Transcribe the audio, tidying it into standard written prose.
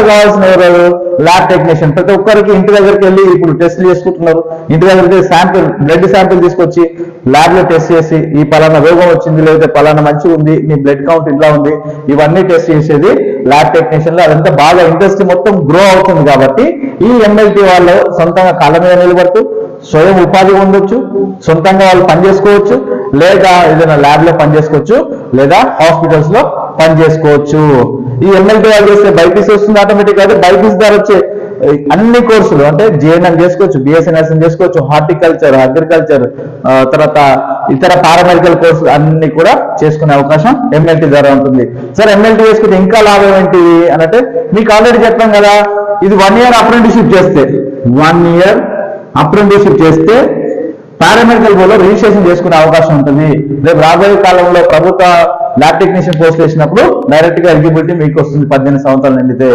కావాల్సిన ఎవరు lab technician. ప్రతి ఒక్కరికి ఇంటి దగ్గరికి వెళ్ళి ఇప్పుడు టెస్ట్లు చేసుకుంటున్నారు. ఇంటి దగ్గరికి శాంపిల్ బ్లడ్ శాంపిల్ తీసుకొచ్చి ల్యాబ్ లో టెస్ట్ చేసి ఈ పలానా రోగం వచ్చింది, లేకపోతే పలానా మంచిగా ఉంది, మీ బ్లడ్ కౌంట్ ఇట్లా ఉంది, ఇవన్నీ టెస్ట్ చేసేది ల్యాబ్ టెక్నీషియన్ లో. అదంతా బాగా ఇండస్ట్రీ మొత్తం గ్రో అవుతుంది కాబట్టి ఈ ఎంఎల్టీ వాళ్ళు సొంతంగా కాళ్ళ మీద నిలబడుతూ స్వయం ఉపాధి ఉండొచ్చు, సొంతంగా వాళ్ళు పనిచేసుకోవచ్చు, లేదా ఏదైనా ల్యాబ్ లో పనిచేసుకోవచ్చు, లేదా హాస్పిటల్స్ లో పనిచేసుకోవచ్చు. ఈ ఎంఎల్టీ వాళ్ళు చేస్తే బైపీసీ వస్తుంది ఆటోమేటిక్. అయితే బైపీసీ ద్వారా వచ్చే అన్ని కోర్సులు అంటే జేఎన్ఎం చేసుకోవచ్చు, బిఎస్సీ నర్సింగ్ చేసుకోవచ్చు, హార్టికల్చర్, అగ్రికల్చర్, తర్వాత ఇతర పారామెడికల్ కోర్సులు అన్ని కూడా చేసుకునే అవకాశం ఎంఎల్టీ ద్వారా ఉంటుంది. సార్ ఎంఎల్టీ చేసుకుంటే ఇంకా లాభం ఏంటి అని అంటే మీకు ఆల్రెడీ చెప్పాం కదా, ఇది 1 year అప్రెంటిస్షిప్ చేస్తే 1 year అప్రెంటిస్షిప్ చేస్తే పారామెడికల్ బోర్డులో రిజిస్ట్రేషన్ చేసుకునే అవకాశం ఉంటుంది. రేపు రాబోయే కాలంలో ప్రభుత్వ ల్యాబ్ టెక్నీషియన్ పోస్ట్ వేసినప్పుడు డైరెక్ట్ గా ఎలిజిబిలిటీ మీకు వస్తుంది 18 సంవత్సరాలు నిండితే.